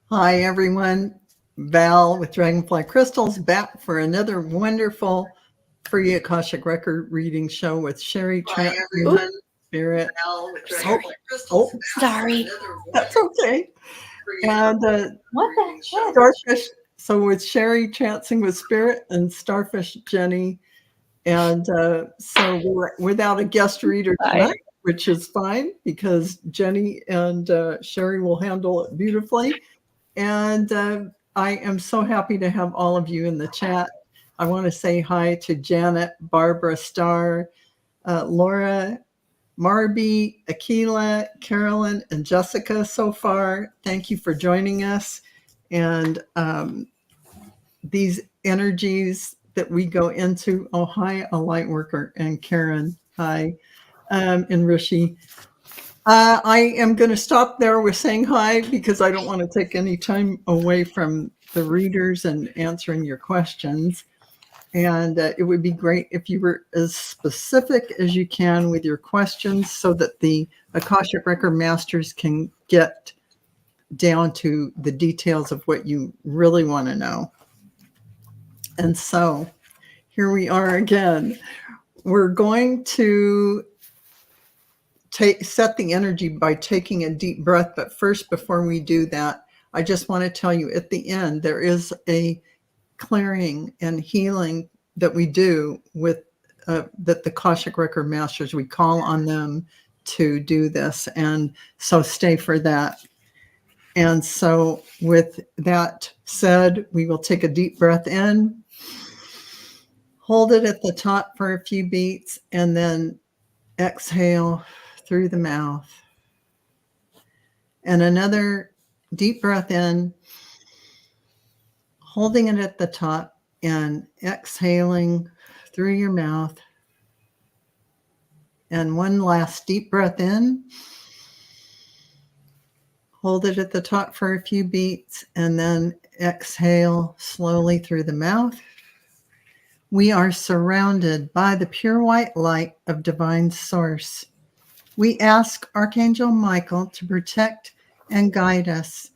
Hi, everyone. Val with Dragonfly Crystals back for another wonderful free Akashic Record reading show with Cheri, Trancing, Spirit. Sorry. Oh, Sorry. that's okay. And What the heck? Starfish. So with Cheri, Trancing with Spirit, and Starfish Jennie. And so we're without a guest reader Bye. tonight, which is fine because Jennie and Cheri will handle it beautifully. And I am so happy to have all of you in the chat. I want to say hi to Janet, Barbara Starr, Laura, Marby, Akila, Carolyn, and Jessica so far. Thank you for joining us. And these energies that we go into. Oh, hi, a light worker, and Karen. Hi, and Rishi. I am going to stop there with saying hi because I don't want to take any time away from the readers and answering your questions. And it would be great if you were as specific as you can with your questions so that the Akashic Record Masters can get down to the details of what you really want to know. And so here we are again. We're going to set the energy by taking a deep breath. But first, before we do that, I just want to tell you at the end, there is a clearing and healing that we do with that the Akashic Record Masters, we call on them to do this. And so stay for that. And so with that said, we will take a deep breath in, hold it at the top for a few beats, and then exhale through the mouth. And another deep breath in, holding it at the top and exhaling through your mouth. And one last deep breath in, hold it at the top for a few beats, and then exhale slowly through the mouth. We are surrounded by the pure white light of divine source. We ask Archangel Michael to protect and guide us,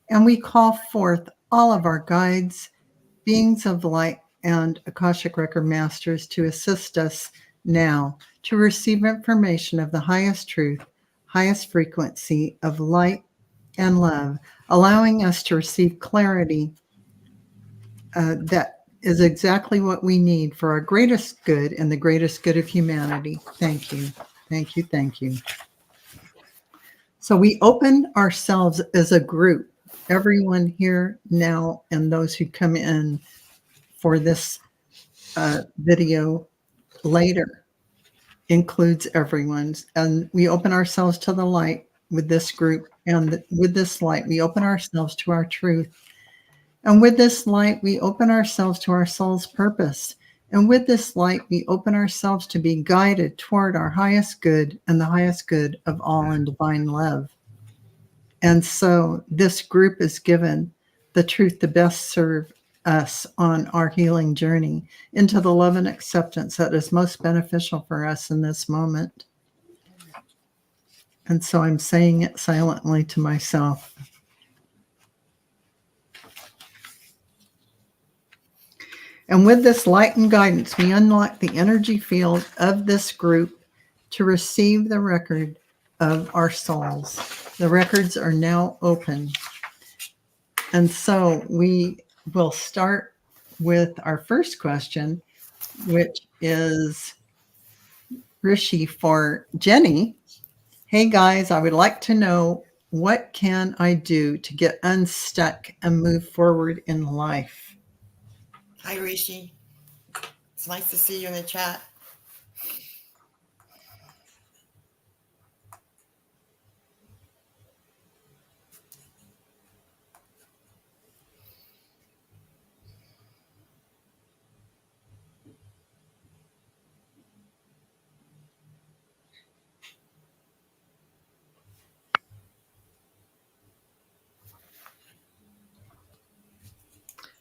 and we call forth all of our guides, beings of light, and Akashic Record Masters to assist us now to receive information of the highest truth, highest frequency of light and love, allowing us to receive clarity that is exactly what we need for our greatest good and the greatest good of humanity. Thank you. Thank you. Thank you. So we open ourselves as a group, everyone here now and those who come in for this video later includes everyone's. And we open ourselves to the light with this group. And with this light, we open ourselves to our truth. And with this light, we open ourselves to our soul's purpose. And with this light, we open ourselves to be guided toward our highest good and the highest good of all in divine love. And so this group is given the truth to best serve us on our healing journey into the love and acceptance that is most beneficial for us in this moment. And so I'm saying it silently to myself. And with this light and guidance, we unlock the energy field of this group to receive the record of our souls. The records are now open. And so we will start with our first question, which is Rishi for Jennie. Hey guys, I would like to know, what can I do to get unstuck and move forward in life? Hi, Rishi. It's nice to see you in the chat.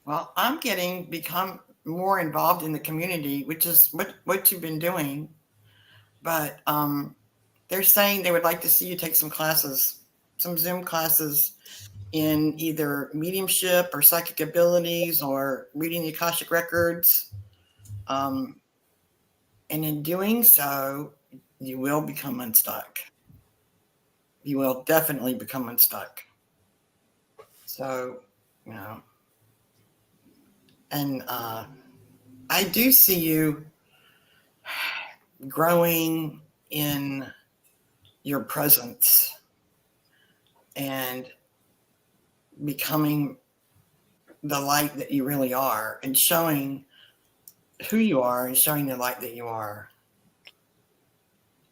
Well, I'm become more involved in the community, which is what you've been doing. But they're saying they would like to see you take some classes, some Zoom classes in either mediumship or psychic abilities or reading the Akashic Records. And in doing so, you will become unstuck. You will definitely become unstuck. So, and I do see you growing in your presence and becoming the light that you really are, and showing who you are and showing the light that you are.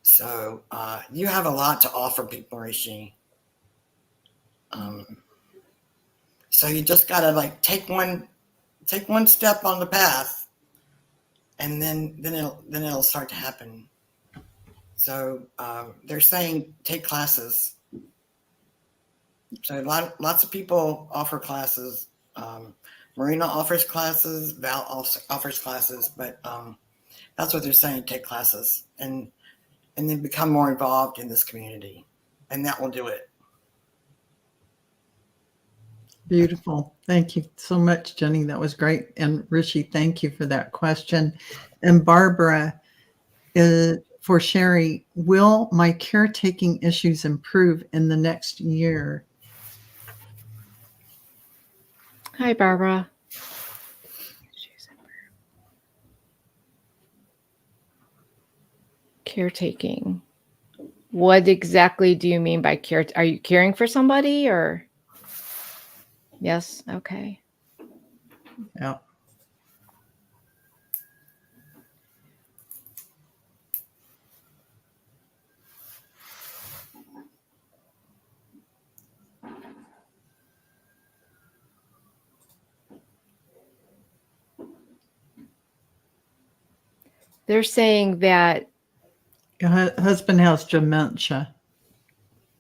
So you have a lot to offer people, Rishi. So you just gotta like take one step on the path, and then it'll start to happen. So they're saying take classes. So lots of people offer classes. Marina offers classes. Val also offers classes, but that's what they're saying. Take classes and then become more involved in this community, and that will do it. Beautiful. Thank you so much, Jennie. That was great. And Rishi, thank you for that question. And Barbara, for Cheri, will my caretaking issues improve in the next year? Hi, Barbara. Caretaking. What exactly do you mean by care? Are you caring for somebody or? Yes. Okay. Yeah. They're saying that Your husband has dementia.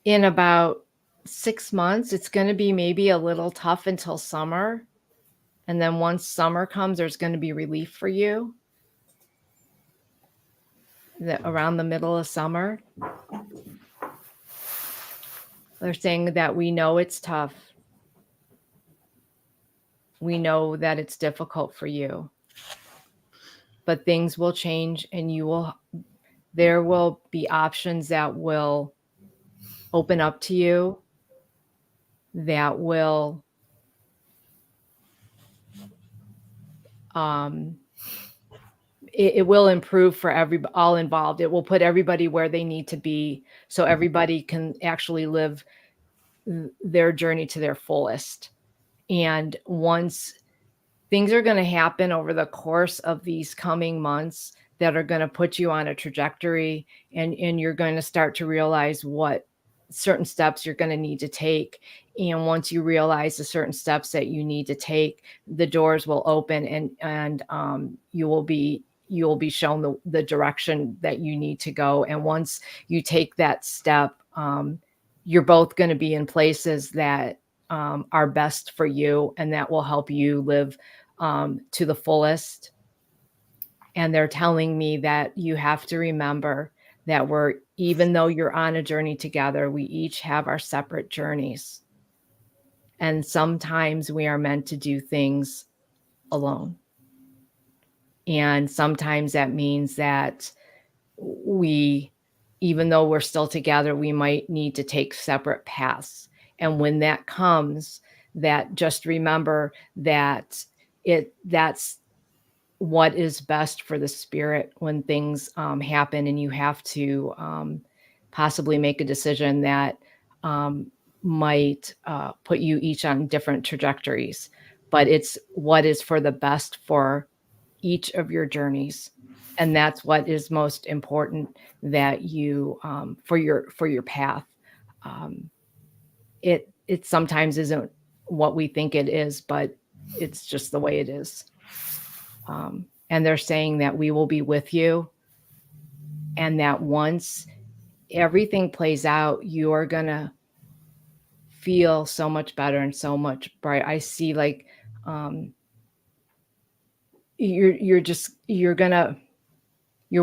in about 6 months, it's going to be maybe a little tough until summer. And then once summer comes, there's going to be relief for you. Around the middle of summer. They're saying that we know it's tough. We know that it's difficult for you. But things will change, and there will be options that will open up to you, that will it will improve for all involved. It will put everybody where they need to be, so everybody can actually live their journey to their fullest. And once things are going to happen over the course of these coming months that are going to put you on a trajectory, and you're going to start to realize what certain steps you're going to need to take. And once you realize the certain steps that you need to take, the doors will open, and you will be shown the direction that you need to go. And once you take that step, you're both going to be in places that are best for you, and that will help you live to the fullest. And they're telling me that you have to remember that even though you're on a journey together, we each have our separate journeys. And sometimes we are meant to do things alone. And sometimes that means that even though we're still together, we might need to take separate paths. And when that comes, that just remember that that's what is best for the spirit when things happen, and you have to possibly make a decision that might put you each on different trajectories. But it's what is for the best for each of your journeys. And that's what is most important, that you for your path. It sometimes isn't what we think it is, but it's just the way it is. And they're saying that we will be with you, and that once everything plays out, you are gonna feel so much better and so much bright. I see like your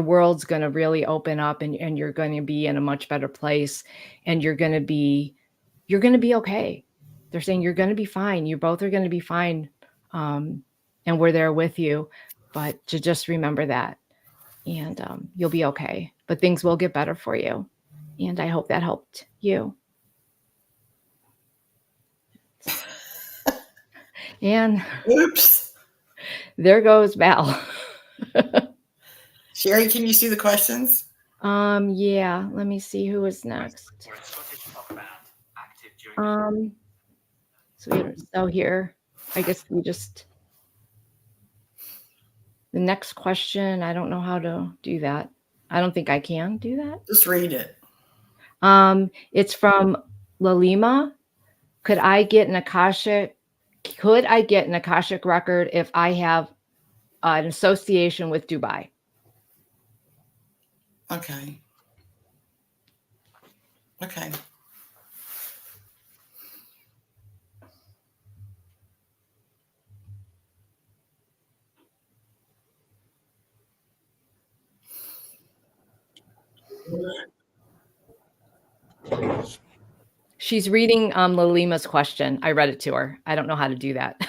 world's gonna really open up, and you're gonna be in a much better place, and you're gonna be okay. they're saying you're going to be fine. You both are going to be fine. And we're there with you. But to just remember that, and you'll be okay. But things will get better for you. And I hope that helped you. And Oops. there goes Val. Cheri, can you see the questions? Yeah, let me see who is next. So here, I guess we just, the next question, I don't know how to do that. I don't think I can do that. Just read it. It's from Lalima. Could I get an Akashic record if I have an association with Dubai? Okay. Okay. She's reading Lalima's question. I read it to her. I don't know how to do that.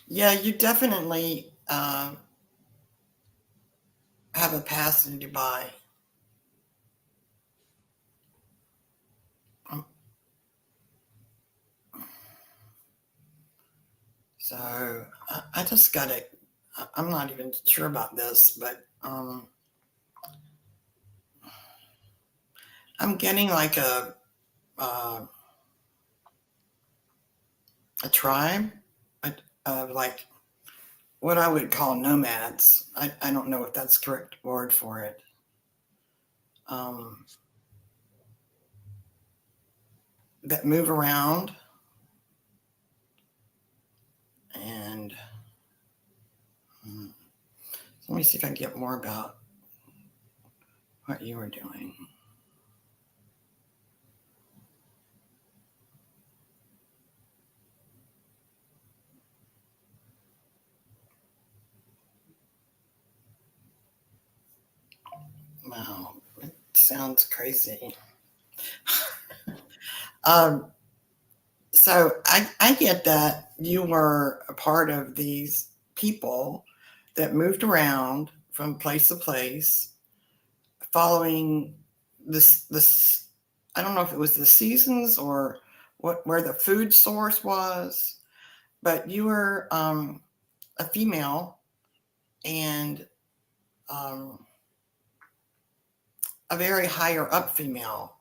Yeah, you definitely have a past in Dubai. So I just got to, I'm not even sure about this, but I'm getting like a tribe of like what I would call nomads. I don't know if that's the correct word for it. That move around and let me see if I can get more about what you were doing. Wow, it sounds crazy. So I get that you were a part of these people that moved around from place to place, following this. I don't know if it was the seasons or where the food source was, but you were a female and a very higher up female,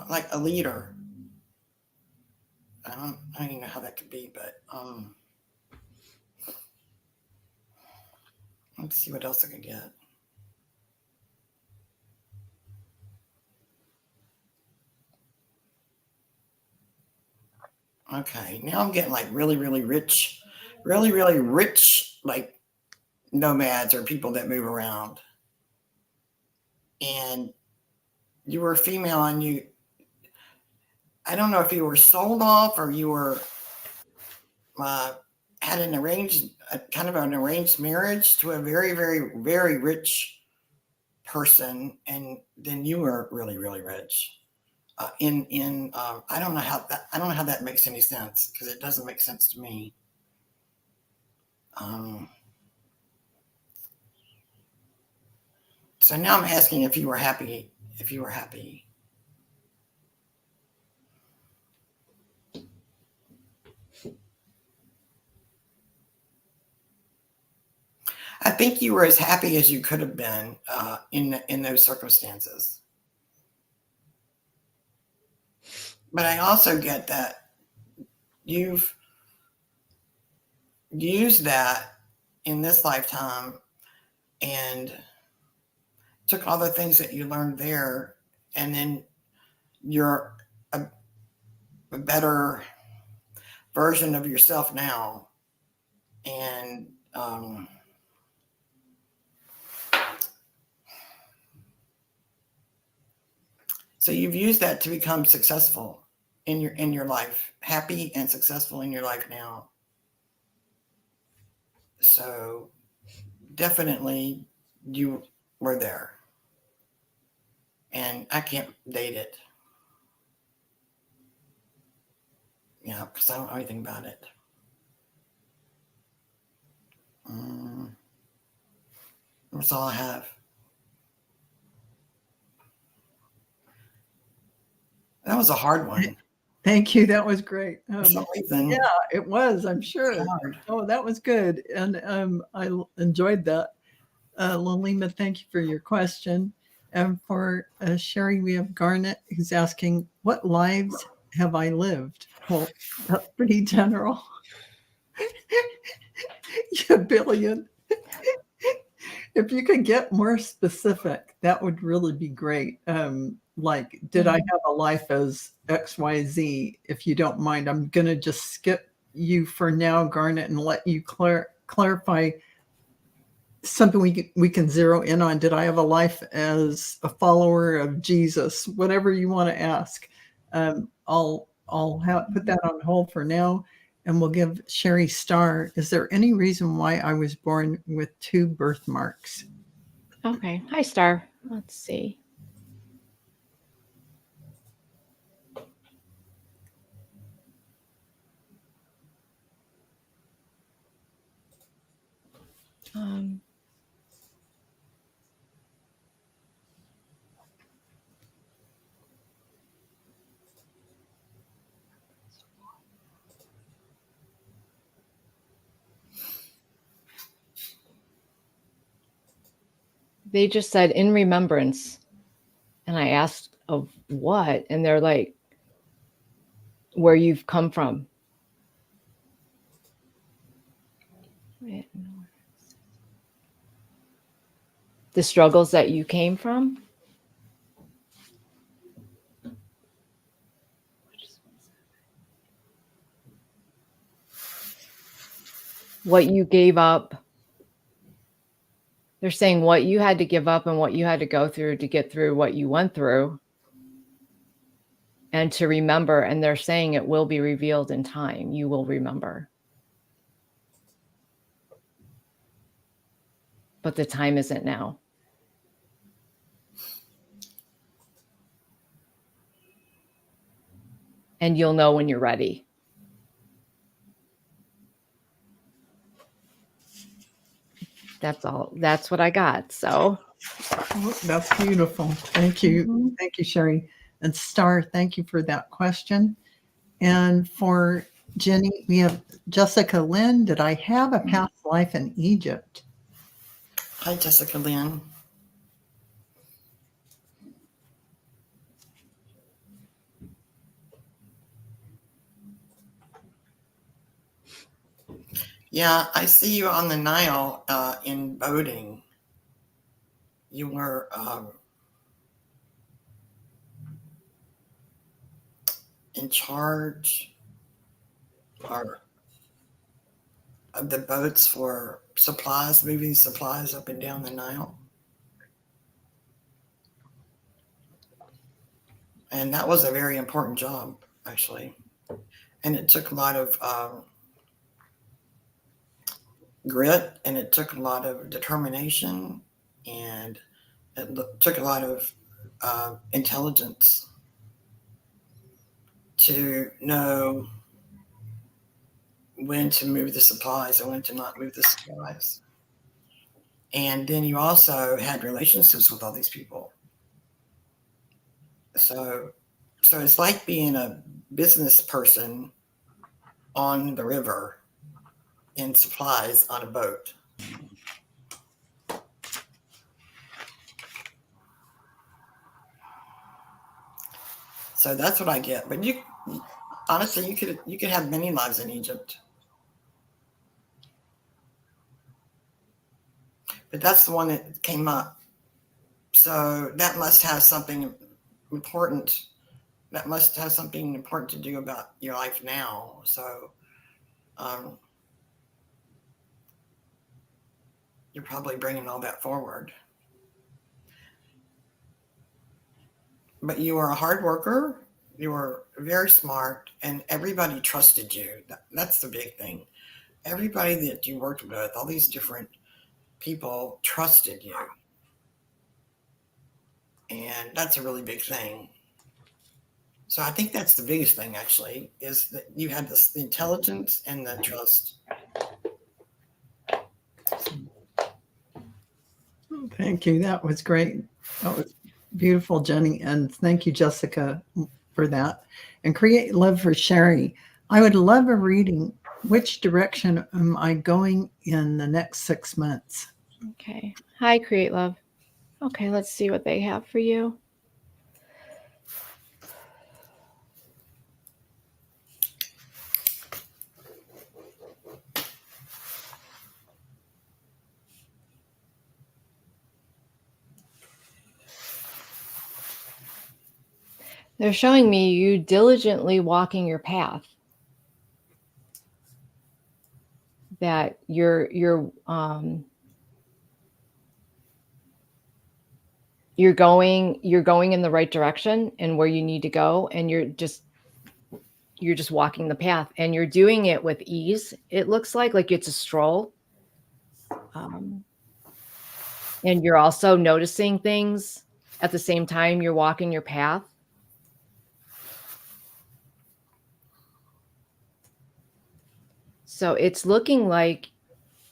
like a leader. I don't even know how that could be, but let's see what else I can get. Okay, now I'm getting like really, really rich, like nomads or people that move around. And you were female and I don't know if you were sold off or you were had an kind of an arranged marriage to a very, very, very rich person, and then you were really, really rich. I don't know how that makes any sense, because it doesn't make sense to me. So now I'm asking if you were happy. I think you were as happy as you could have been in those circumstances. But I also get that you've used that in this lifetime and took all the things that you learned there, and then you're a better version of yourself now. And so you've used that to become successful in your life, happy and successful in your life now. So definitely you were there. And I can't date it. Yeah, because I don't know anything about it. That's all I have. That was a hard one. Thank you. That was great. For some reason. Yeah, it was, I'm sure. Hard. Oh, that was good. And I enjoyed that. Lolima, thank you for your question. And for Cheri, we have Garnet who's asking, what lives have I lived? Well, that's pretty general. Yeah, billion. If you could get more specific, that would really be great. Like, did I have a life as XYZ? If you don't mind, I'm going to just skip you for now, Garnet, and let you clarify something we can zero in on. Did I have a life as a follower of Jesus? Whatever you want to ask. I'll put that on hold for now, and we'll give Cheri Star. Is there any reason why I was born with 2 birthmarks? Okay. Hi, Star. Let's see. They just said in remembrance. And I asked of what? And they're like, where you've come from. The struggles that you came from. What you gave up. They're saying what you had to give up and what you had to go through to get through what you went through. And to remember, and they're saying it will be revealed in time. You will remember. But the time isn't now. And you'll know when you're ready. That's all. That's what I got. So that's beautiful. Thank you. Mm-hmm. Thank you, Cheri. And Star, thank you for that question. And for Jennie, we have Jessica Lynn. Did I have a past life in Egypt? Hi, Jessica Lynn. Yeah, I see you on the Nile in boating. You were in charge of the boats for supplies, moving supplies up and down the Nile. And that was a very important job, actually. And it took a lot of grit, and it took a lot of determination, and it took a lot of intelligence to know when to move the supplies and when to not move the supplies. And then you also had relationships with all these people. So it's like being a business person on the river in supplies on a boat. So that's what I get. But you honestly, you could have many lives in Egypt. But that's the one that came up. So that must have something important. That must have something important to do about your life now. So you're probably bringing all that forward. But you were a hard worker. You were very smart, and everybody trusted you. That's the big thing. Everybody that you worked with, all these different people trusted you. And that's a really big thing. So I think that's the biggest thing, actually, is that you had the intelligence and the trust. Thank you. That was great. That was beautiful, Jenny. And thank you, Jessica, for that. And Create Love for Cheri. I would love a reading. Which direction am I going in the next 6 months? Okay. Hi, Create Love. Okay, let's see what they have for you. They're showing me you diligently walking your path. That you're going in the right direction and where you need to go, and you're just walking the path, and you're doing it with ease. It looks like it's a stroll. And you're also noticing things at the same time you're walking your path. So it's looking like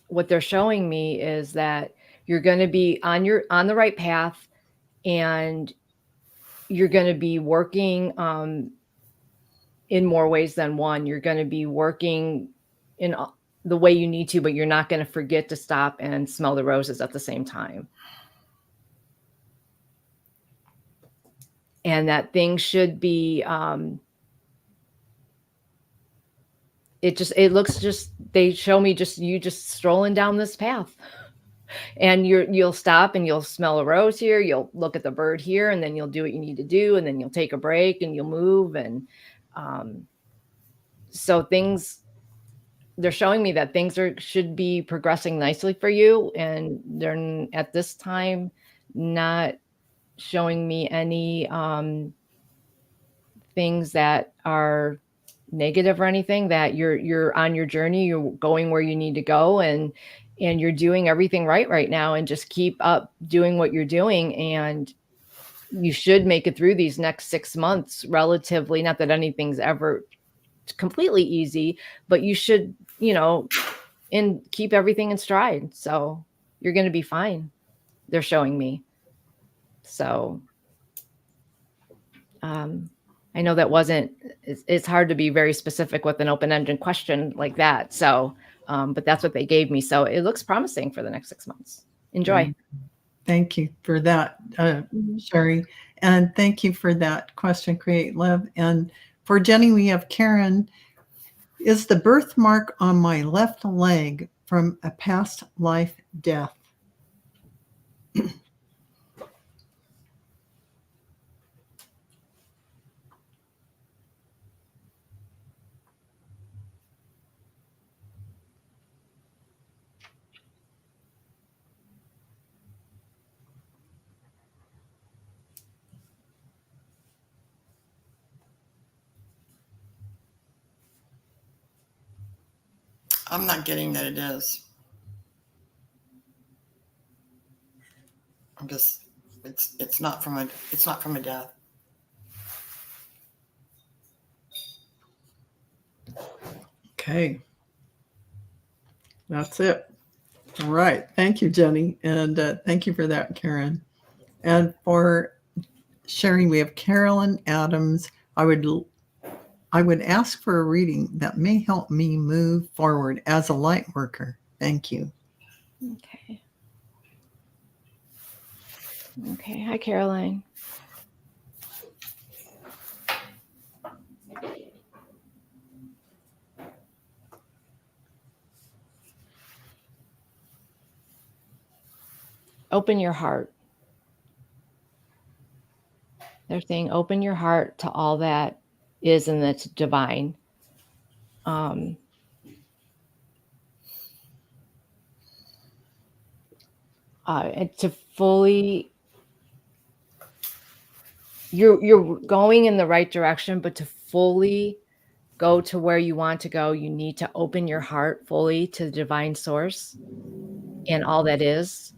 what they're showing me is that you're going to be on the right path, and you're going to be working in more ways than one. You're going to be working in the way you need to, but you're not going to forget to stop and smell the roses at the same time. And that things should be, they show me you just strolling down this path, and you'll stop and you'll smell a rose here. You'll look at the bird here, and then you'll do what you need to do. And then you'll take a break and you'll move. And, so they're showing me that things should be progressing nicely for you. And they're at this time not showing me any, things that are negative or anything. That you're on your journey, you're going where you need to go, and you're doing everything right now, and just keep up doing what you're doing. And you should make it through these next 6 months relatively, not that anything's ever completely easy, but you should, and keep everything in stride. So you're going to be fine. They're showing me. So, I know that it's hard to be very specific with an open-ended question like that. So, but that's what they gave me. So it looks promising for the next 6 months. Enjoy. Thank you for that, Cheri. And thank you for that question, Create Love. And for Jenny, we have Karen. Is the birthmark on my left leg from a past life death? I'm not getting that it is. I'm just, it's not from a death. Okay. That's it. All right. Thank you, Jenny. And thank you for that, Karen. And for Cheri, we have Carolyn Adams. I would ask for a reading that may help me move forward as a light worker. Thank you. Okay. Okay. Hi, Caroline. Open your heart. They're saying open your heart to all that is and that's divine. And to fully, you're going in the right direction, but to fully go to where you want to go, you need to open your heart fully to the divine source. and all that is,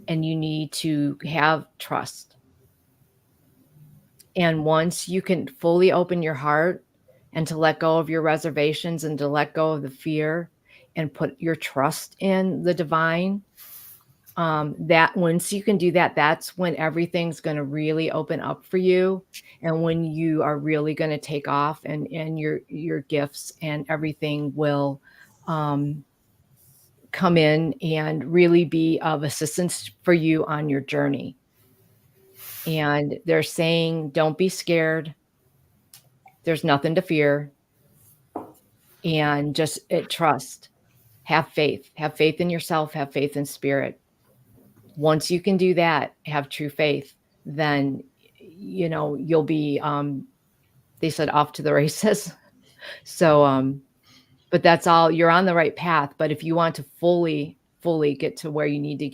and you need to have trust. And once you can fully open your heart and to let go of your reservations and to let go of the fear and put your trust in the divine, that once you can do that, that's when everything's going to really open up for you, and when you are really going to take off, and your gifts and everything will come in and really be of assistance for you on your journey. And they're saying, don't be scared. There's nothing to fear. And just trust, have faith in yourself, have faith in spirit. Once you can do that, have true faith, then, you'll be, they said, off to the races. So, but that's all, you're on the right path. But if you want to fully get to where you need to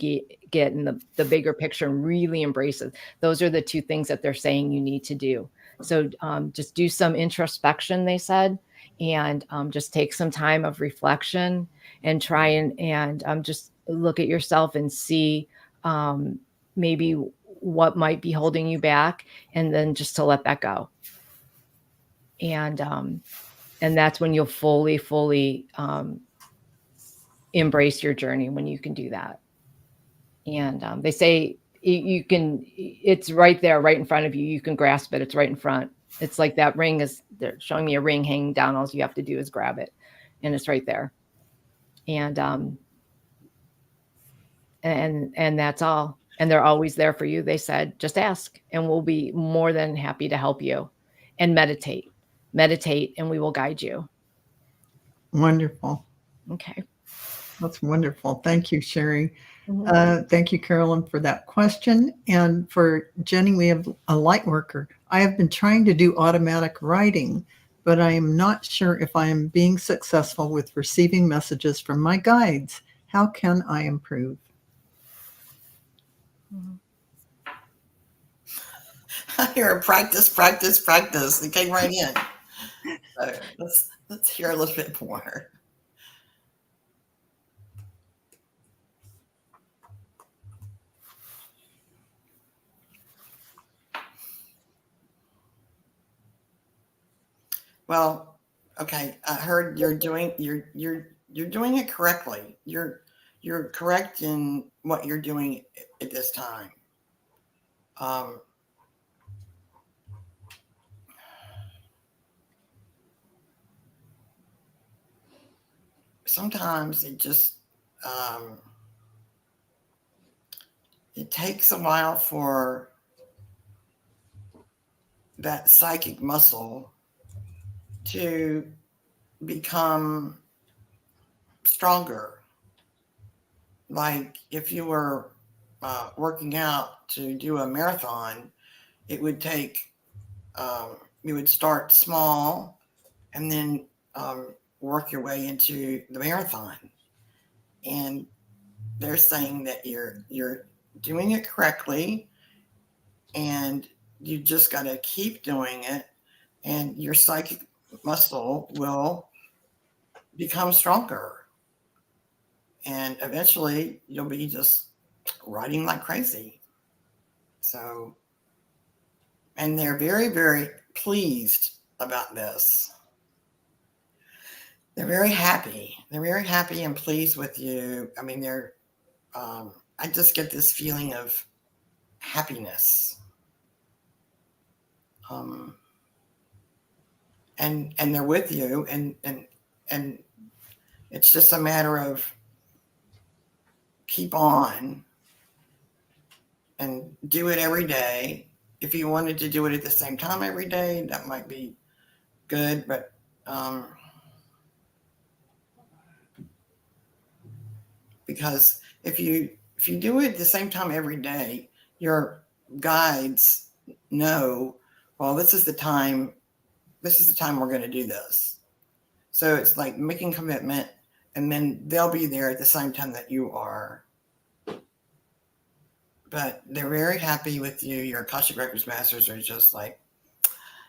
get in the bigger picture and really embrace it, those are the two things that they're saying you need to do. So just do some introspection, they said, and just take some time of reflection and try and just look at yourself and see maybe what might be holding you back, and then just to let that go. And that's when you'll fully embrace your journey, when you can do that. And they say you can, it's right there, right in front of you. You can grasp it. It's right in front. It's like that ring they're showing me a ring hanging down. All you have to do is grab it, and it's right there. And that's all. And they're always there for you. They said, just ask, and we'll be more than happy to help you. And meditate, and we will guide you. Wonderful. Okay. That's wonderful. Thank you, Cheri. Mm-hmm. Thank you, Carolyn, for that question. And for Jennie, we have a light worker. I have been trying to do automatic writing, but I am not sure if I am being successful with receiving messages from my guides. How can I improve? Mm-hmm. I hear practice. It came right in. So let's hear a little bit more. Well, okay. I heard you're doing it correctly. You're correct in what you're doing at this time. Sometimes it just it takes a while for that psychic muscle to become stronger. Like if you were working out to do a marathon, it would take, you would start small and then work your way into the marathon. And they're saying that you're doing it correctly, and you just got to keep doing it, and your psychic muscle will become stronger. And eventually you'll be just writing like crazy. So, and they're very, very pleased about this. They're very happy. They're very happy and pleased with you. I mean, I just get this feeling of happiness. And they're with you, and it's just a matter of keep on and do it every day. If you wanted to do it at the same time every day, that might be good, but because if you do it at the same time every day, your guides know, well, this is the time we're going to do this. So it's like making commitment, and then they'll be there at the same time that you are. But they're very happy with you. Your Akashic Records Masters are just like,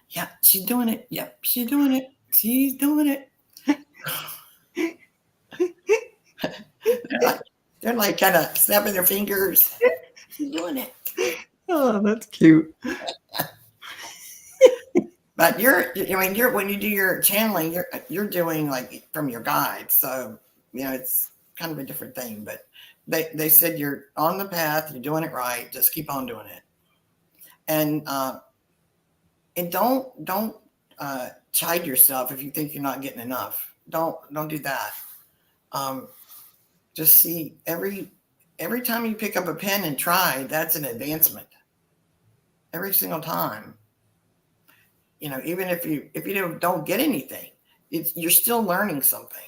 yeah, she's doing it. Yep, she's doing it. She's doing it. They're like kind of snapping their fingers. You're doing it. Oh, that's cute. But when you do your channeling, you're doing like from your guides. So, it's kind of a different thing. But they said you're on the path, you're doing it right. Just keep on doing it. And don't chide yourself if you think you're not getting enough. Don't do that. Just see every time you pick up a pen and try, that's an advancement. Every single time. Even if you don't get anything, you're still learning something.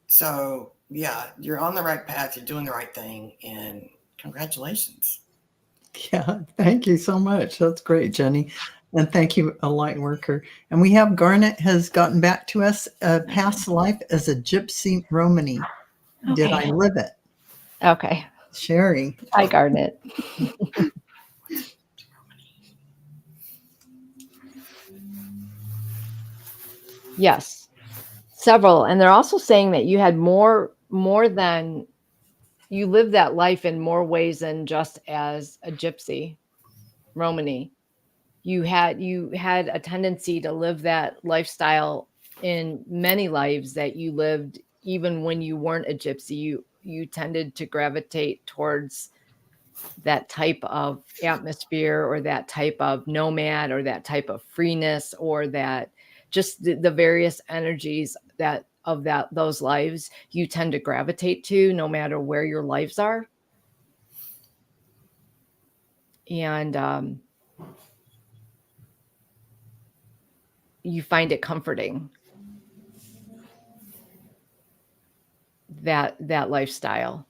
So yeah, you're on the right path. You're doing the right thing, and congratulations. Yeah, thank you so much. That's great, Jenny. And thank you, a light worker. And we have Garnet has gotten back to us, past life as a gypsy Romany. Okay. Did I live it? Okay. Cheri. Hi, Garnet. Yes, several. And they're also saying that you had more than you lived that life in more ways than just as a gypsy Romany. You had a tendency to live that lifestyle in many lives that you lived even when you weren't a gypsy. You tended to gravitate towards that type of atmosphere, or that type of nomad, or that type of freeness, or that just the various energies those lives you tend to gravitate to, no matter where your lives are. And you find it comforting, that lifestyle,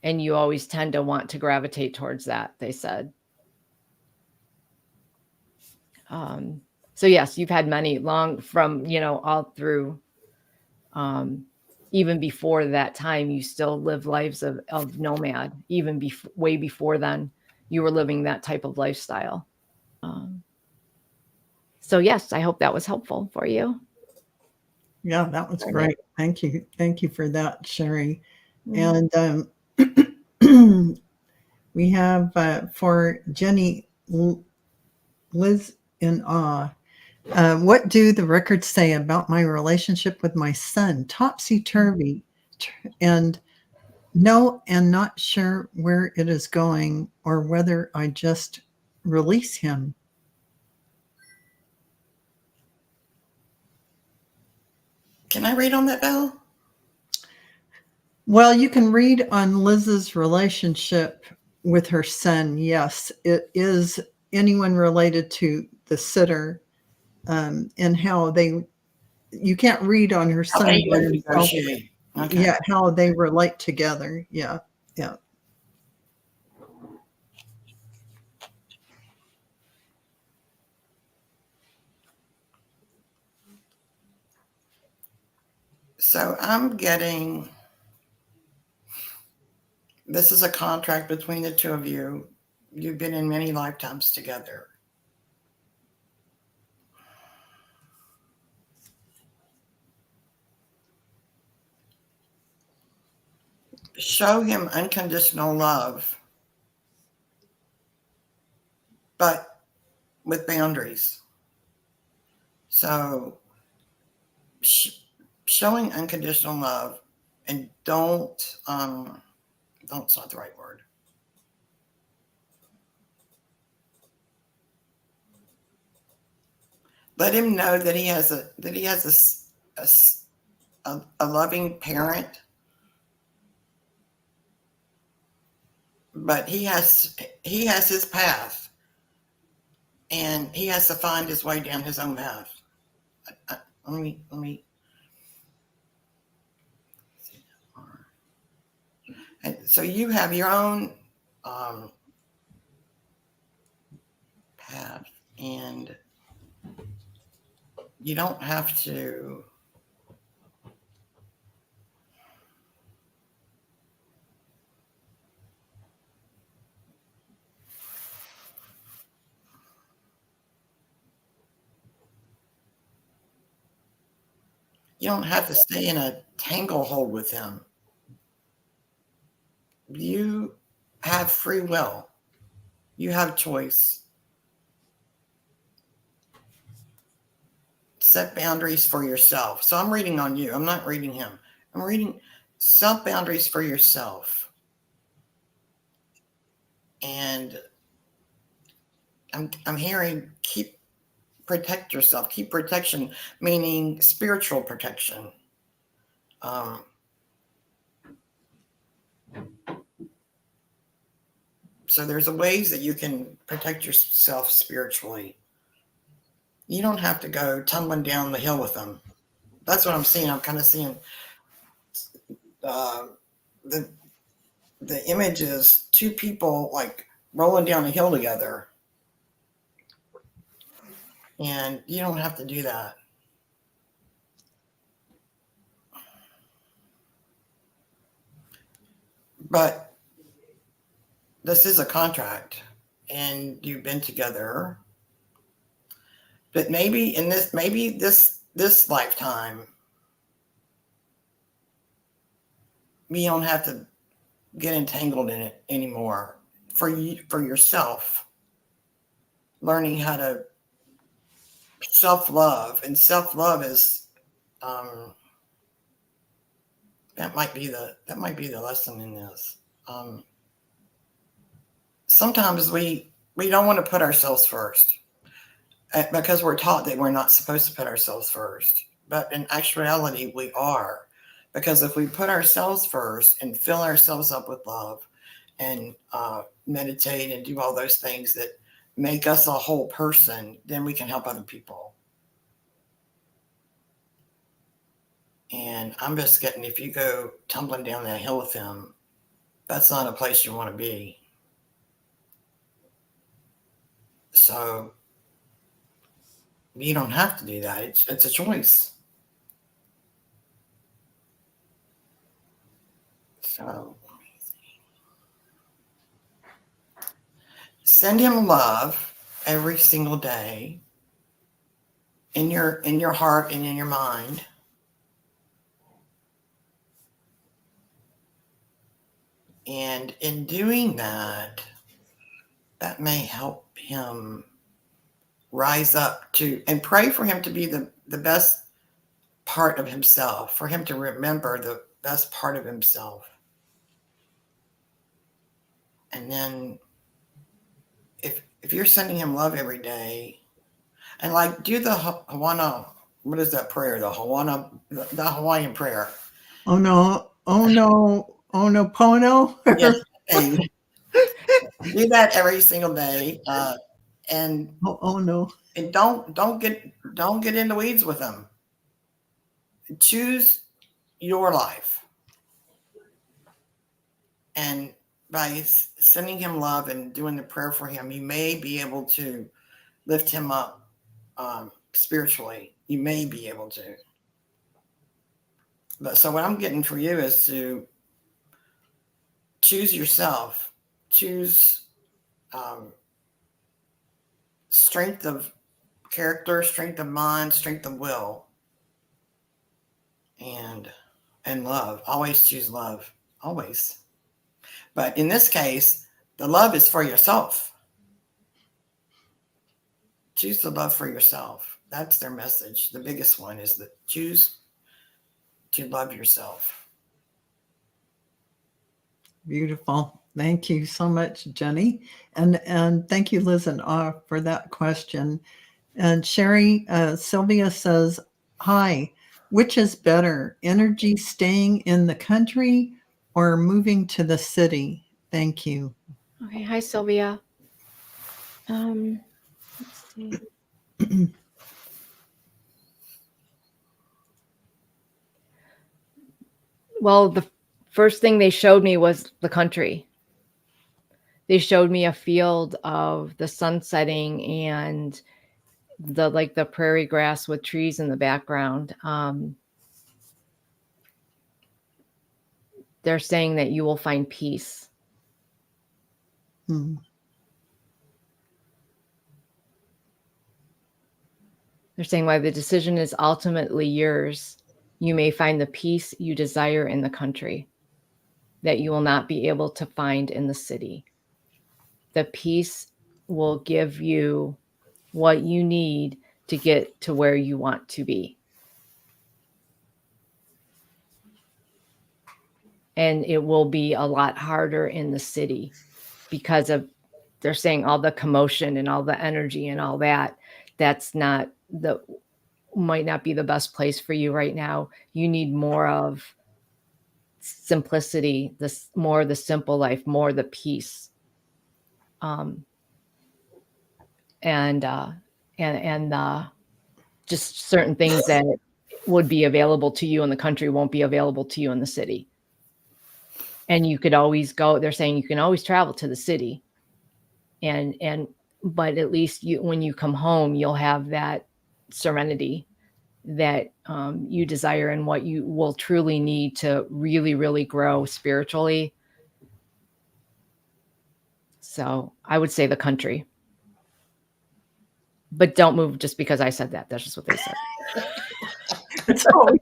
and you always tend to want to gravitate towards that, they said. So yes, you've had many long from, all through, even before that time, you still live lives of nomad. Even way before then, you were living that type of lifestyle. So yes, I hope that was helpful for you. Yeah, that was great. Thank you. Thank you for that, Cheri. Mm. And we have for Jenny, Liz in awe. What do the records say about my relationship with my son? Topsy-turvy, and not sure where it is going or whether I just release him. Can I read on that, Val? Well, you can read on Liz's relationship with her son. Yes, it is anyone related to the sitter, and how you can't read on her son by himself. Okay. Yeah, how they relate together. Yeah. So I'm getting, this is a contract between the two of you. You've been in many lifetimes together. Show him unconditional love, but with boundaries. So showing unconditional love, and don't, it's not the right word. Let him know that he has a loving parent, but he has his path, and he has to find his way down his own path. Let me. And so you have your own path, and you don't have to. You don't have to stay in a tanglehold with him. you have free will. You have choice. Set boundaries for yourself. So I'm reading on you. I'm not reading him. I'm reading self boundaries for yourself. And I'm hearing protect yourself. Keep protection, meaning spiritual protection. So there's ways that you can protect yourself spiritually. You don't have to go tumbling down the hill with them. That's what I'm seeing. I'm kind of seeing the image is two people like rolling down a hill together. And you don't have to do that. But this is a contract and you've been together. But maybe this lifetime, you don't have to get entangled in it anymore. For yourself, learning how to self-love, and self-love is that might be the lesson in this. Sometimes we don't want to put ourselves first because we're taught that we're not supposed to put ourselves first. But in actuality, we are. Because if we put ourselves first and fill ourselves up with love and meditate and do all those things that make us a whole person, then we can help other people. And I'm just getting, if you go tumbling down that hill with him, that's not a place you want to be. So you don't have to do that. It's a choice. So send him love every single day in your heart and in your mind. And in doing that, that may help him rise up to, and pray for him to be the best part of himself, for him to remember the best part of himself. And then if you're sending him love every day, and like do the Hawana, what is that prayer? The Hawaiian prayer. Oh no, oh no, oh no, Pono. Yes, and do that every single day, and oh no, and don't get in the weeds with them. Choose your life, and by sending him love and doing the prayer for him, you may be able to lift him up spiritually. You may be able to. But so what I'm getting for you is to choose yourself. Choose strength of character, strength of mind, strength of will, and love. Always choose love. Always. But in this case, the love is for yourself. Choose the love for yourself. That's their message. The biggest one is that choose to love yourself. Beautiful. Thank you so much, Jennie. And thank you, Liz and for that question. And Cheri, Sylvia says, hi, which is better, energy staying in the country or moving to the city? Thank you. Okay. Hi, Sylvia. Let's see. Well, the first thing they showed me was the country. They showed me a field of the sun setting and the prairie grass with trees in the background. They're saying that you will find peace. Hmm. They're saying while the decision is ultimately yours, you may find the peace you desire in the country. that you will not be able to find in the city. The peace will give you what you need to get to where you want to be. And it will be a lot harder in the city because of, they're saying, all the commotion and all the energy and all that. That's not the, might not be the best place for you right now. You need more of simplicity, this more the simple life, more the peace. And just certain things that would be available to you in the country won't be available to you in the city. And you could always go, they're saying you can always travel to the city. But at least when you come home, you'll have that serenity that you desire and what you will truly need to really, really grow spiritually. So I would say the country. But don't move just because I said that. That's just what they said. It's always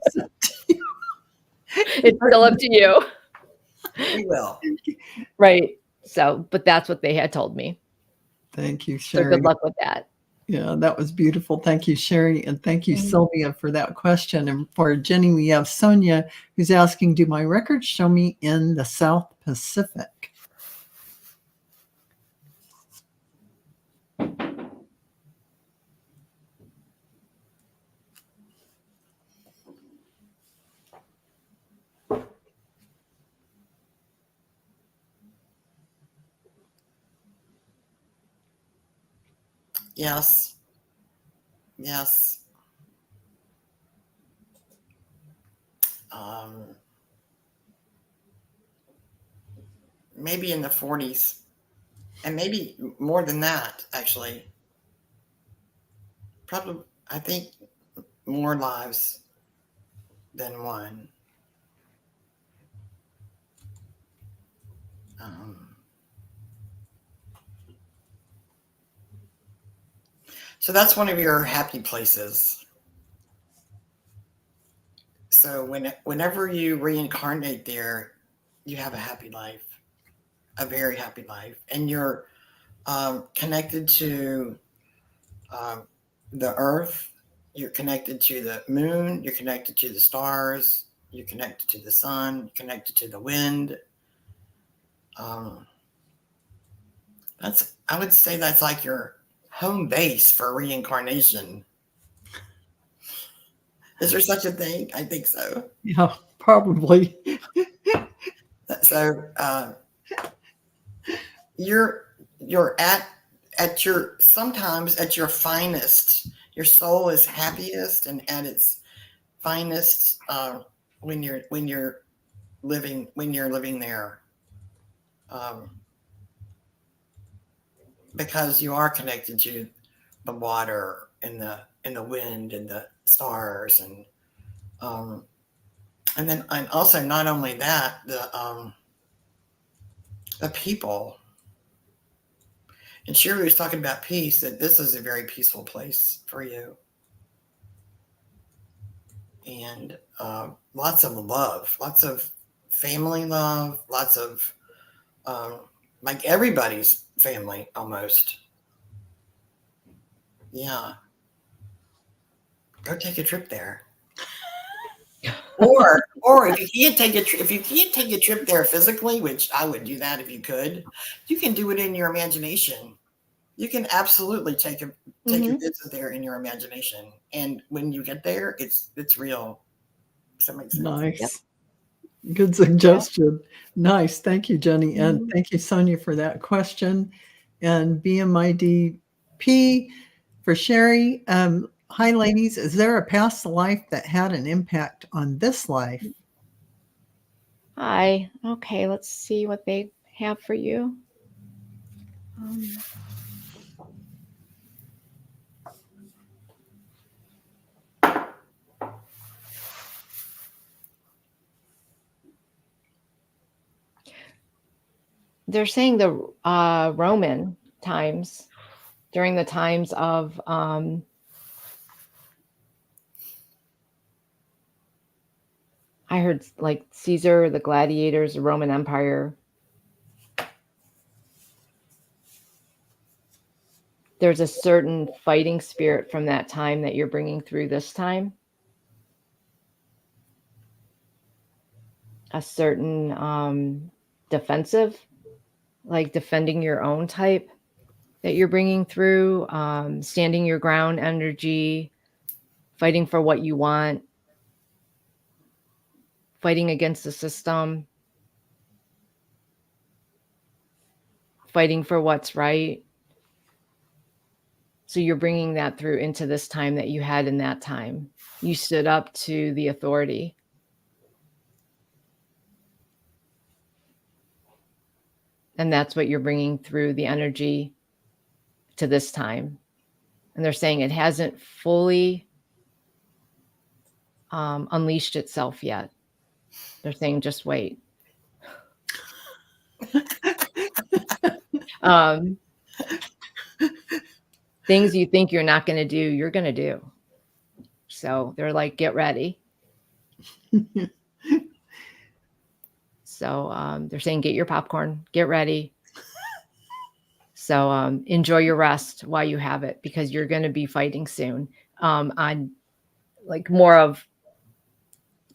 It's still up to you. We will. Right. So, but that's what they had told me. Thank you, So Cheri. good luck with that. Yeah, that was beautiful. Thank you, Cheri. And thank you, Sylvia, for that question. And for Jennie, we have Sonia, who's asking, do my records show me in the South Pacific? Yes. Yes. Maybe in the 40s, and maybe more than that, actually. Probably, I think, more lives than one. So that's one of your happy places. So whenever you reincarnate there, you have a happy life, a very happy life, and you're connected to the earth, you're connected to the moon, you're connected to the stars, you're connected to the sun, you're connected to the wind. I would say that's like your home base for reincarnation. Is there such a thing? I think so. Yeah, probably. So you're at your, sometimes at your finest. Your soul is happiest and at its finest when you're living there, because you are connected to the water and the wind and the stars and then and also not only that, the people. And Cheri was talking about peace, that this is a very peaceful place for you. And lots of love, lots of family love, lots of, like everybody's family almost. Yeah. Go take a trip there. Or if you can't take a trip there physically, which I would do that if you could, you can do it in your imagination. You can absolutely take a visit there in your imagination, and when you get there, it's real. Does that make sense? Nice. Yep. Good suggestion. Nice. Thank you, Jennie. And Mhm. thank you, Sonia, for that question. And BMIDP for Cheri. Hi, ladies. Is there a past life that had an impact on this life? Hi. Okay, let's see what they have for you. They're saying the Roman times, during the times of I heard like Caesar, the gladiators, the Roman Empire. There's a certain fighting spirit from that time that you're bringing through this time. A certain defensive, like defending your own type that you're bringing through, standing your ground energy, fighting for what you want, fighting against the system, fighting for what's right. So you're bringing that through into this time that you had in that time. You stood up to the authority. And that's what you're bringing through the energy to this time. And they're saying it hasn't fully unleashed itself yet. They're saying just wait. Things you think you're not going to do, you're going to do. So they're like, get ready. So they're saying, get your popcorn, get ready. So enjoy your rest while you have it, because you're going to be fighting soon on like more of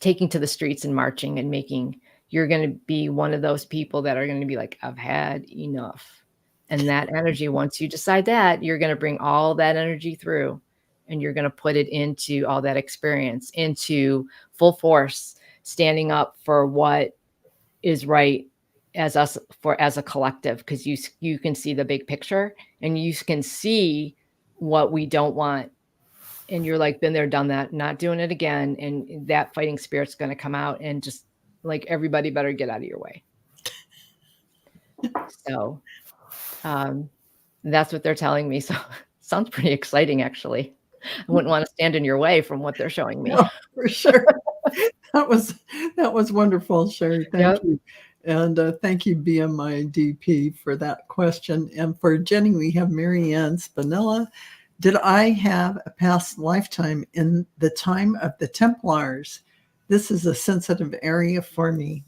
taking to the streets and marching and making, you're going to be one of those people that are going to be like, I've had enough. And that energy, once you decide that, you're going to bring all that energy through and you're going to put it into all that experience, into full force, standing up for what is right as us, for as a collective, because you can see the big picture and you can see what we don't want. And you're like, been there, done that, not doing it again. And that fighting spirit's going to come out and just like, everybody better get out of your way. So that's what they're telling me. So sounds pretty exciting, actually. I wouldn't want to stand in your way from what they're showing me. No, for sure. That was wonderful, Cheri. Thank you. And thank you, BMIDP, for that question. And for Jennie, we have Mary Ann Spinella. Did I have a past lifetime in the time of the Templars? This is a sensitive area for me.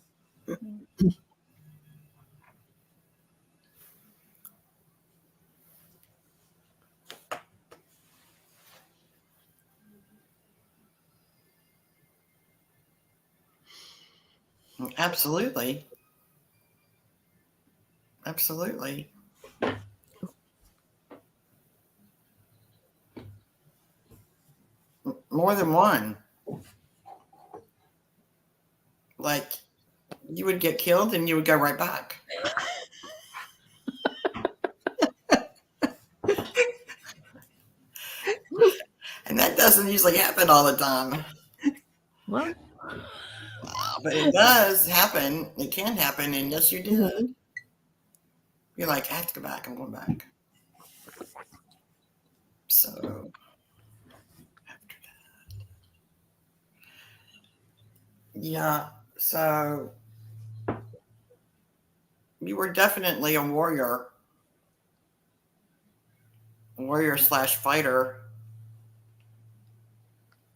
Absolutely. Absolutely. More than one. Like, you would get killed and you would go right back. And that doesn't usually happen all the time. Well, but it does happen. It can happen. And yes, you did. Mm-hmm. You're like, I have to go back. I'm going back. So after that. Yeah. So you were definitely a warrior / fighter.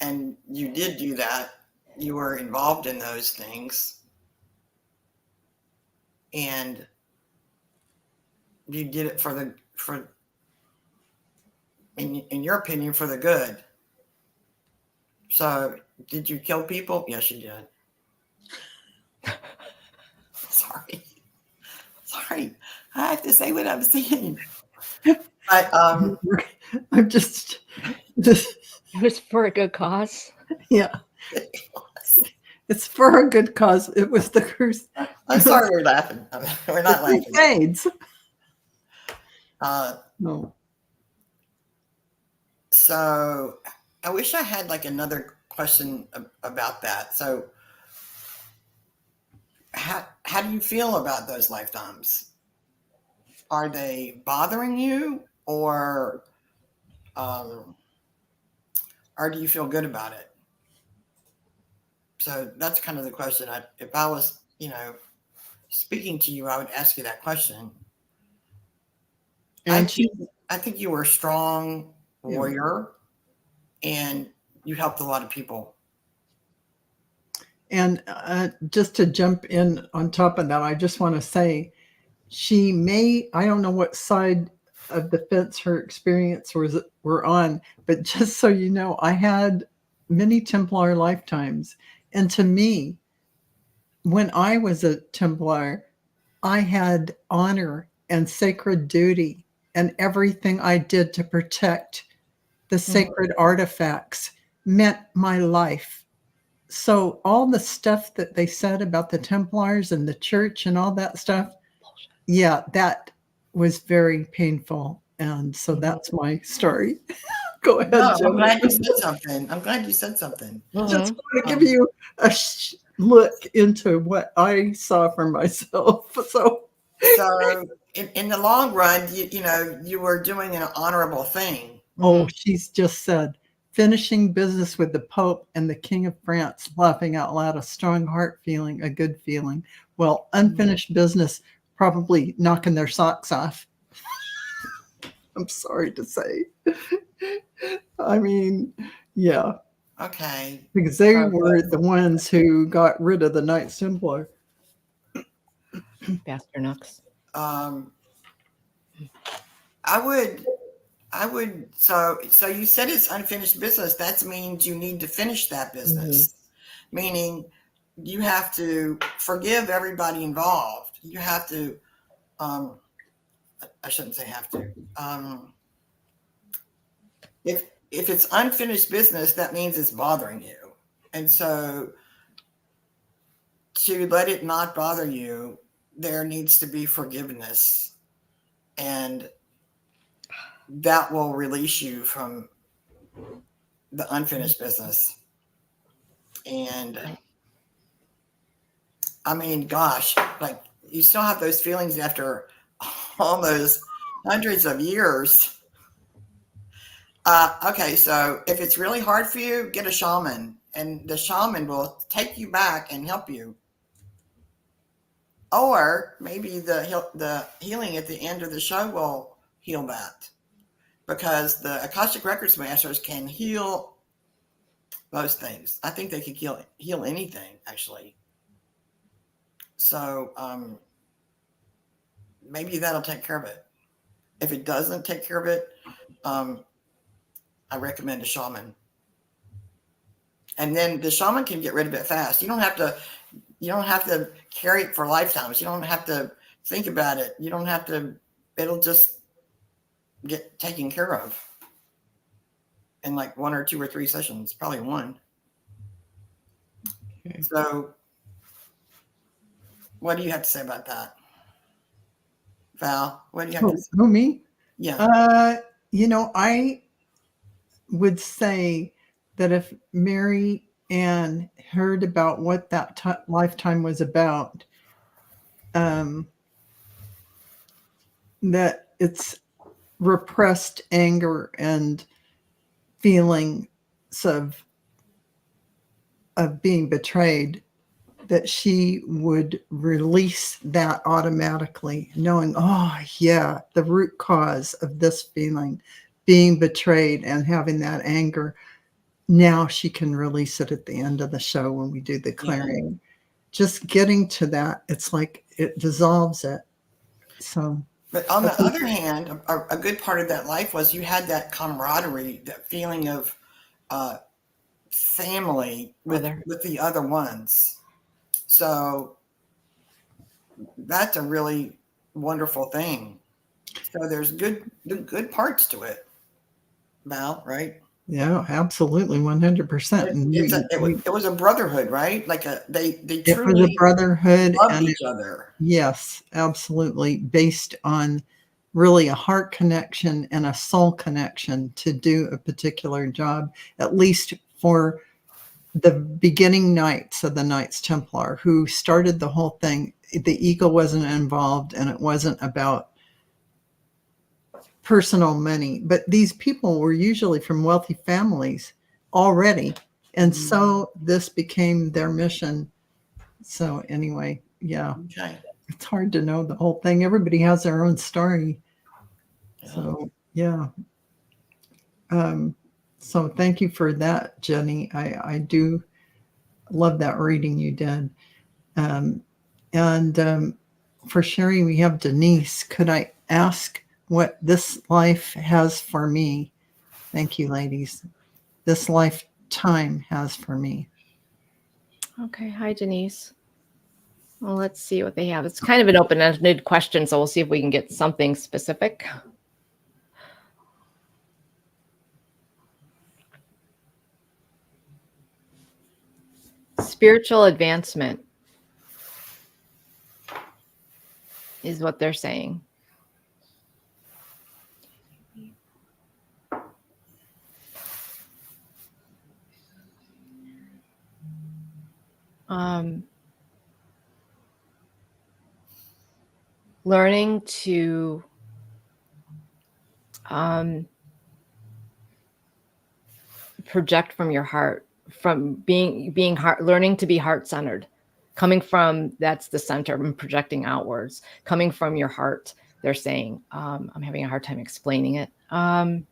And you did do that. You were involved in those things. And you did it in your opinion, for the good. So did you kill people? Yes, you did. Sorry. I have to say what I'm saying. But I'm just it was for a good cause. Yeah. It's for a good cause. It was the cruise. I'm sorry we're laughing. We're not laughing. Crusades. No. So I wish I had like another question about that. So how do you feel about those lifetimes? Are they bothering you, or do you feel good about it? So that's kind of the question. If I was, speaking to you, I would ask you that question. And I think you were a strong warrior, and you helped a lot of people. And just to jump in on top of that, I just want to say I don't know what side of the fence her experience were on, but just so you know, I had many Templar lifetimes. And to me, when I was a Templar, I had honor and sacred duty, and everything I did to protect the sacred artifacts meant my life. So all the stuff that they said about the Templars and the church and all that stuff, yeah, that was very painful. And so that's my story. Go ahead, No, Jennie. I'm glad you said something. I'm glad you said something. Just want to give you a look into what I saw for myself. So in the long run, you know, you were doing an honorable thing. Oh, she's just said, finishing business with the Pope and the King of France, laughing out loud, a strong heart feeling, a good feeling. Well, unfinished business, probably knocking their socks off. I'm sorry to say. I mean, yeah. Okay. Because they were the ones who got rid of the Knights Templar. Bastarnucks. I would, so you said it's unfinished business. That means you need to finish that business. Meaning you have to forgive everybody involved. You have to, I shouldn't say have to. If it's unfinished business, that means it's bothering you. And so to let it not bother you, there needs to be forgiveness. And that will release you from the unfinished business. And I mean, gosh, like you still have those feelings after all those hundreds of years. Okay, so if it's really hard for you, get a shaman, and the shaman will take you back and help you. Or maybe the healing at the end of the show will heal that, because the Akashic Records masters can heal most things. I think they can heal anything, actually. So maybe that'll take care of it. If it doesn't take care of it, I recommend a shaman. And then the shaman can get rid of it fast. You don't have to carry it for lifetimes. You don't have to think about it. You don't have to, it'll just get taken care of in like 1 or 2 or 3 sessions, probably 1. Okay. So what do you have to say about that? Val, what do you have to say? Oh, me? Yeah. You know, I would say that if Mary Ann heard about what that lifetime was about, that it's repressed anger and feelings of being betrayed, that she would release that automatically, knowing, oh yeah, the root cause of this feeling, being betrayed and having that anger. Now she can release it at the end of the show when we do the clearing. Yeah. Just getting to that, it's like it dissolves it. So, but on the other hand, a good part of that life was you had that camaraderie, that feeling of family with the other ones. So that's a really wonderful thing. So there's good parts to it, Val, right? Yeah, absolutely, 100%. It was a brotherhood, right? Like they truly it was a brotherhood, loved each other. Yes, absolutely, based on really a heart connection and a soul connection to do a particular job, at least for the beginning knights of the Knights Templar who started the whole thing. The ego wasn't involved, and it wasn't about personal money, but these people were usually from wealthy families already, and so this became their mission. So anyway, yeah. Okay. It's hard to know the whole thing. Everybody has their own story. Yeah. So yeah. So thank you for that, Jennie. I do love that reading you did. And for Cheri, we have Denise. Could I ask what this life has for me? Thank you, ladies. This lifetime has for me. Okay. Hi, Denise. Well, let's see what they have. It's kind of an open-ended question, so we'll see if we can get something specific. Spiritual advancement is what they're saying. Learning to project from your heart, from being heart, learning to be heart-centered, coming from, that's the center, and projecting outwards, coming from your heart. They're saying, I'm having a hard time explaining it. They're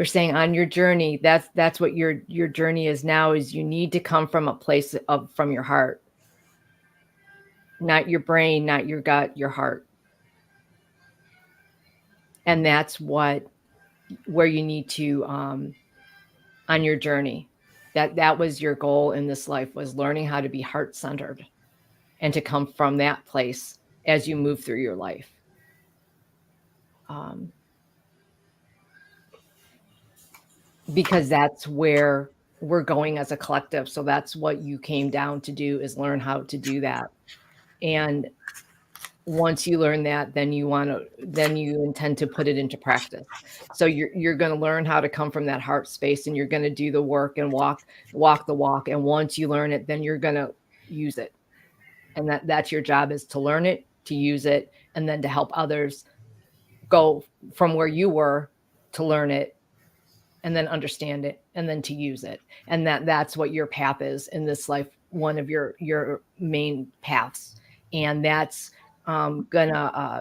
saying on your journey, that's what your journey is now, is you need to come from a place of, from your heart, not your brain, not your gut, your heart. And that's where you need to, on your journey, that was your goal in this life, was learning how to be heart-centered and to come from that place as you move through your life. Because that's where we're going as a collective. So that's what you came down to do, is learn how to do that. And once you learn that, then you intend to put it into practice. So you're going to learn how to come from that heart space, and you're going to do the work and walk the walk. And once you learn it, then you're going to use it. And that's your job, is to learn it, to use it, and then to help others go from where you were to learn it, and then understand it, and then to use it. And that's what your path is in this life, one of your main paths. And that's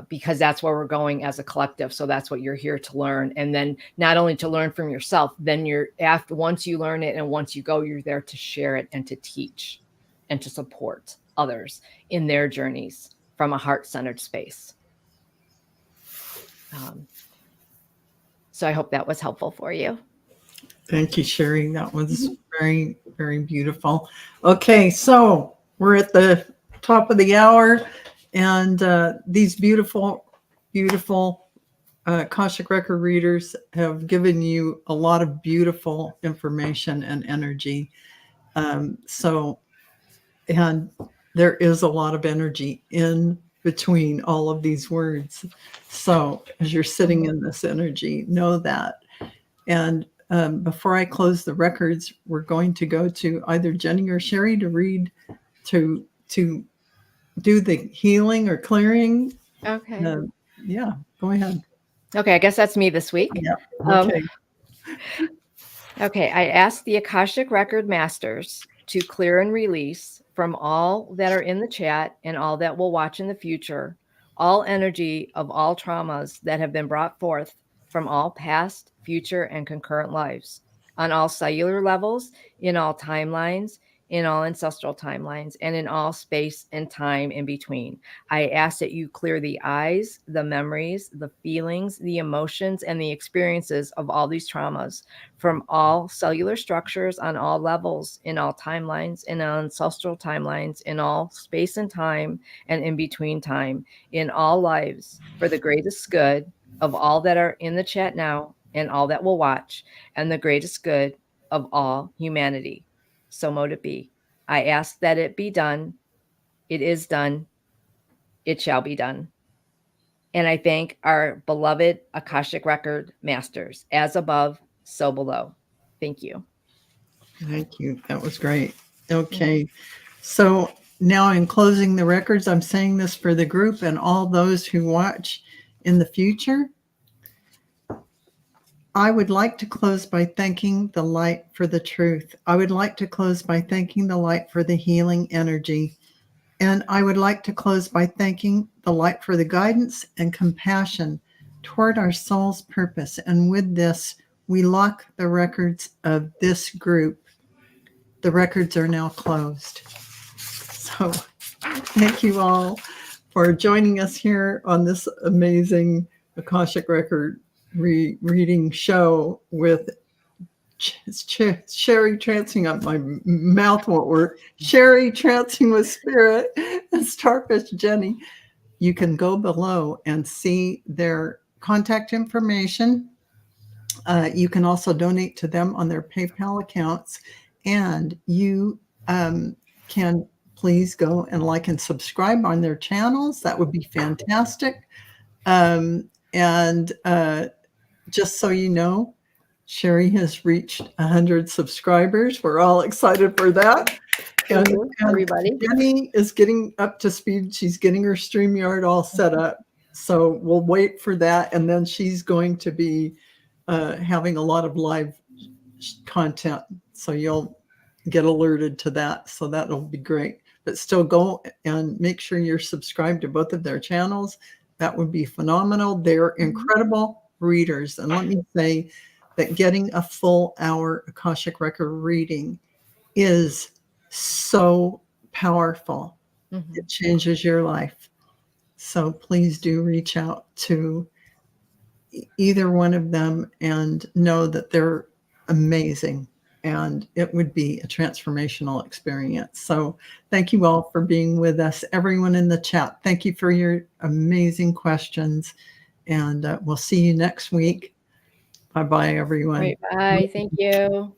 because that's where we're going as a collective. So that's what you're here to learn. And then not only to learn from yourself, then once you learn it and once you go, you're there to share it and to teach and to support others in their journeys from a heart-centered space. So I hope that was helpful for you. Thank you, Cheri. That was very, very beautiful. Okay, so we're at the top of the hour, and these beautiful, beautiful Akashic Record readers have given you a lot of beautiful information and energy. And there is a lot of energy in between all of these words. So as you're sitting in this energy, know that. And before I close the records, we're going to go to either Jennie or Cheri to read, to do the healing or clearing. Okay. Yeah, go ahead. Okay, I guess that's me this week. Yeah. Okay. Okay, I asked the Akashic Record Masters to clear and release from all that are in the chat and all that will watch in the future, all energy of all traumas that have been brought forth from all past, future, and concurrent lives, on all cellular levels, in all timelines, in all ancestral timelines, and in all space and time in between. I ask that you clear the eyes, the memories, the feelings, the emotions, and the experiences of all these traumas from all cellular structures on all levels, in all timelines, in all ancestral timelines, in all space and time, and in between time, in all lives, for the greatest good of all that are in the chat now and all that will watch, and the greatest good of all humanity. So mote it be. I ask that it be done. It is done. It shall be done. And I thank our beloved Akashic Record Masters, as above, so below. Thank you. Thank you. That was great. Okay. So now in closing the records, I'm saying this for the group and all those who watch in the future. I would like to close by thanking the light for the truth. I would like to close by thanking the light for the healing energy. And I would like to close by thanking the light for the guidance and compassion toward our soul's purpose. And with this, we lock the records of this group the records are now closed. So thank you all for joining us here on this amazing Akashic Record reading show with Cheri Trancing up. My mouth won't work. Cheri Trancing with Spirit and Starfish Jennie. You can go below and see their contact information. You can also donate to them on their PayPal accounts, and you can please go and like and subscribe on their channels. That would be fantastic. Just so you know, Cheri has reached 100 subscribers. We're all excited for that. And everybody. Jennie is getting up to speed. She's getting her StreamYard all set up. So we'll wait for that. And then she's going to be having a lot of live content. So you'll get alerted to that. So that'll be great. But still go and make sure you're subscribed to both of their channels. That would be phenomenal. They're incredible readers. And let me say that getting a full hour Akashic Record reading is so powerful. It changes your life. So please do reach out to either one of them and know that they're amazing, and it would be a transformational experience. So thank you all for being with us. Everyone in the chat, thank you for your amazing questions, and we'll see you next week. Bye-bye, everyone. Bye. Thank you.